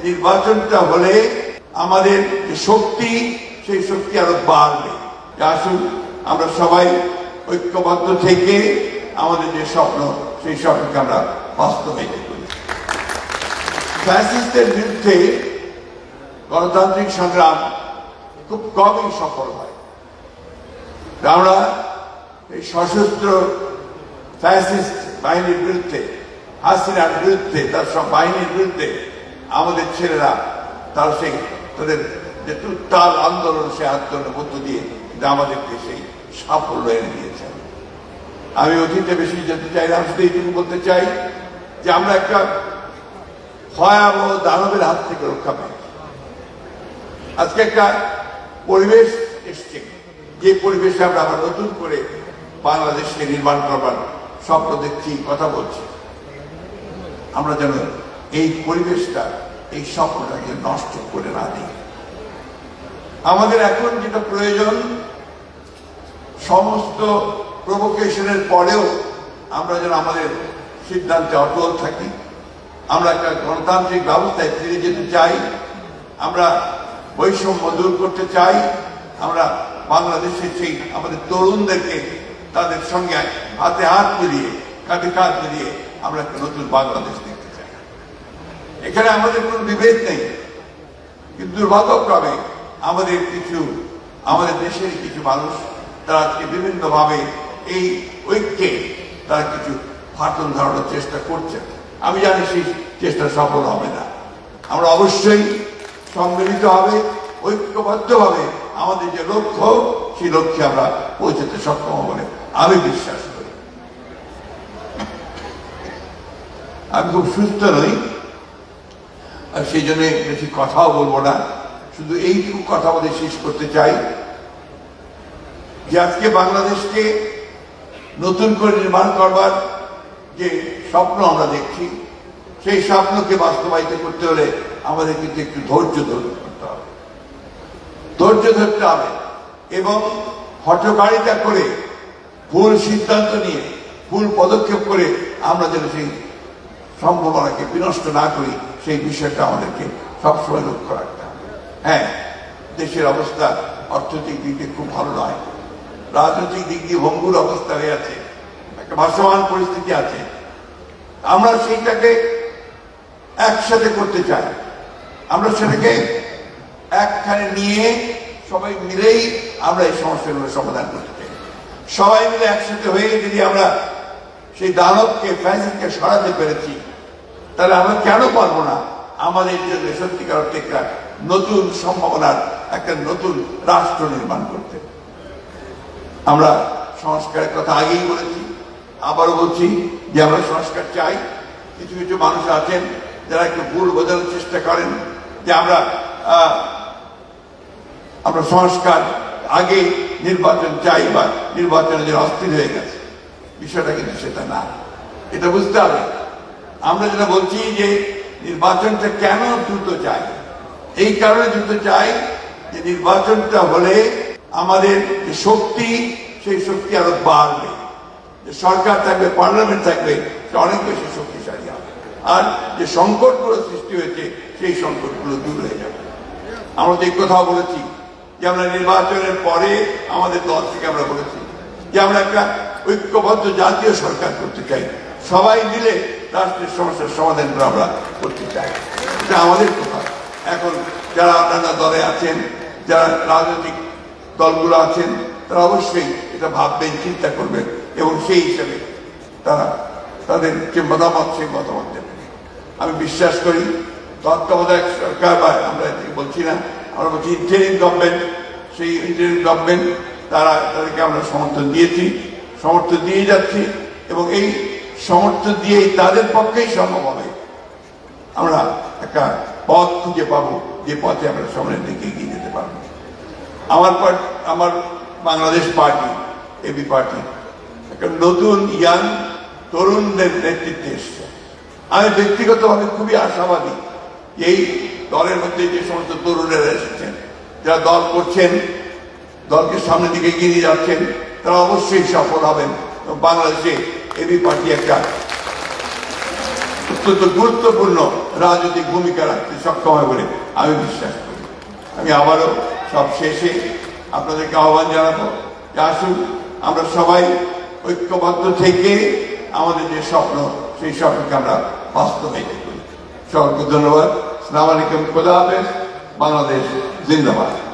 নির্বাচনটা হলে আমাদের যে শক্তি সেই শক্তি আরো বাড়বে। আসুন আমরা সবাই ঐক্যবদ্ধ থেকে আমাদের যে স্বপ্ন সেই স্বপ্নকে আমরা বাস্তবায়িত করি। ফ্যাসিস্টদের বিরুদ্ধে গণতান্ত্রিক সংগ্রাম খুব কমই সফল হয়। আমরা এই সশস্ত্র ফ্যাসিস্ট বাহিনীর বিরুদ্ধে, হাসিনার বিরুদ্ধে, তার সব বাহিনীর বিরুদ্ধে আমাদের ছেলেরা তারা সেই তাদের যে উত্তাল আন্দোলন, সে আন্দোলনের মধ্য দিয়ে আমাদেরকে সেই সাফল্য এনে দিয়েছে। আমি অতীতে বেশি যেতে চাই না, শুধু এইটুকু বলতে চাই যে আমরা একটা ভয়াবহ দানবের হাত থেকে রক্ষা পাই। আজকে একটা পরিবেশ এসছে, যে পরিবেশে আমরা আবার নতুন করে বাংলাদেশকে নির্মাণ করবার স্বপ্ন দেখছি, কথা বলছি। আমরা যেন এই পরিবেশটা, এই স্বপ্নটাকে নষ্ট করে না দিই। আমাদের এখন যেটা প্রয়োজন, সমস্ত প্রভোকেশনের পরেও আমরা যেন আমাদের সিদ্ধান্তে অটল থাকি। আমরা একটা গণতান্ত্রিক ব্যবস্থায় ফিরে যেতে চাই। আমরা বৈষম্য দূর করতে চাই। আমরা বাংলাদেশের সেই আমাদের তরুণদেরকে তাদের সঙ্গে হাতে হাত মিলিয়ে, কাঁধে কাঁধ মিলিয়ে আমরা একটা নতুন বাংলাদেশ দেখতে চাই। এখানে আমাদের কোনো বিভেদ নেই, কিন্তু দুর্ভাগ্যক্রমে আমাদের দেশের কিছু মানুষ তারা আজকে বিভিন্নভাবে এই ঐক্যে তারা কিছু ফাটল ধরানোর চেষ্টা করছেন। আমি জানি সেই চেষ্টা সফল হবে না। আমরা অবশ্যই সম্মিলিত হবে, ঐক্যবদ্ধভাবে আমাদের যে লক্ষ্য, সেই লক্ষ্যে আমরা পৌঁছাতে সক্ষম বলে আমি বিশ্বাস করি। আমি খুব সুস্থ নই, আর সেই জন্য বেশি কথাও বলবো না। শুধু এইটুকু কথা বলে শেষ করতে চাই যে আজকে বাংলাদেশকে নতুন করে নির্মাণ করবার যে স্বপ্ন আমরা দেখছি, সেই স্বপ্নকে বাস্তবায়িত করতে হলে আমাদের কিন্তু একটু ধৈর্য ধরতে হবে, ধৈর্য ধরতে হবে এবং হঠকারিতা করে, ভুল সিদ্ধান্ত নিয়ে, ভুল পদক্ষেপ করে আমরা যেন সেই সম্ভাবনাকে বিনষ্ট না করি, সেই বিষয়টা আমাদেরকে সবসময় লক্ষ্য রাখতে হবে। হ্যাঁ, দেশের অবস্থা অর্থনৈতিক দিক দিয়ে খুব ভালো নয়, রাজনৈতিক দিক দিয়ে ভঙ্গুর অবস্থা হয়ে আছে, একটা ভাসমান পরিস্থিতি আছে। আমরা সেইটাকে একসাথে করতে চাই। আমরা সেটাকে একখানে নিয়ে সবাই মিলেই আমরা এই সমস্যাগুলো সমাধান করতে চাই। সবাই মিলে একসাথে হয়ে যদি আমরা সেই দানবকে, ফ্যাসিস্টকে সরাতে পেরেছি, তাহলে আমরা কেন পারবো না আমাদের জন্য সত্যিকার অর্থে একটা নতুন সম্ভাবনার একটা নতুন রাষ্ট্র নির্মাণ করতে। আমরা সংস্কারের কথা আগেই বলেছি, আবারও বলছি যে আমরা সংস্কার চাই। কিছু কিছু মানুষ আছেন যারা একটু ভুল বোঝানোর চেষ্টা করেন যে আমরা সংস্কার আগে নির্বাচন চাই বা নির্বাচনের জন্য অস্থির হয়ে গেছে। বিষয়টা কিন্তু সেটা না, এটা বুঝতে হবে। আমরা যেটা বলছি যে নির্বাচনটা কেন দ্রুত চাই, এই কারণে দ্রুত চাই যে নির্বাচনটা হলে আমাদের যে শক্তি, সেই শক্তি আরো বাড়বে। যে সরকার থাকবে, পার্লামেন্ট থাকবে, সে অনেক বেশি শক্তিশালী হবে। আর যে সংকটগুলো সৃষ্টি হয়েছে, সেই সংকটগুলো দূর হয়ে যাবে। আমরা যে কথাও বলেছি যে আমরা নির্বাচনের পরে আমাদের দল থেকে আমরা বলেছি যে আমরা একটা ঐক্যবদ্ধ জাতীয় সরকার করতে চাই। সবাই মিলে রাষ্ট্রের সমস্যার সমাধান আমরা করতে চাই। এটা আমাদের কথা। এখন যারা আপনারা দলে আছেন, যারা রাজনৈতিক দলগুলো আছেন, তারা অবশ্যই এটা ভাববেন, চিন্তা করবেন এবং সেই হিসাবে তারা তাদের যে মতামত, সেই মতামত দেবেন। আমি বিশ্বাস করি তত্ত্বাবধায়ক সরকার, বা আমরা বলছি না, আমরা বলছি ইন্টারিম গভর্নমেন্ট, সেই ইন্টারিম গভর্নমেন্ট তাদেরকে আমরা সমর্থন দিয়েছি, সমর্থন দিয়ে যাচ্ছি এবং এই সমর্থন দিয়েই তাদের পক্ষেই সম্ভব হবে আমরা একটা পথ খুঁজে পাবো, যে পথে আমরা সামনের দিকে এগিয়ে যেতে পারবো। আমার বাংলাদেশ পার্টি, এবি পার্টি একটা নতুন ইয়াং তরুণদের নেতৃত্বে এসছে। আমি ব্যক্তিগতভাবে খুবই আশাবাদী এই দলের মধ্যে যে সমস্ত তরুণেরা এসেছেন, যারা দল করছেন, দলকে সামনের দিকে এগিয়ে নিয়ে যাচ্ছেন, তারা অবশ্যই সফল হবেন এবং বাংলাদেশে এবি পার্টি একটা অত্যন্ত গুরুত্বপূর্ণ রাজনৈতিক ভূমিকা রাখতে সক্ষম হয় বলে আমি বিশ্বাস করি। আমি আবারও সব শেষে আপনাদেরকে আহ্বান জানাবো যে আসুন আমরা সবাই ঐক্যবদ্ধ থেকে আমাদের যে স্বপ্ন সেই স্বপ্নকে আমরা বাস্তবায়িত করি। সকলকে ধন্যবাদ। আসসালামু আলাইকুম, খোদা হাফেজ। বাংলাদেশ জিন্দাবাদ।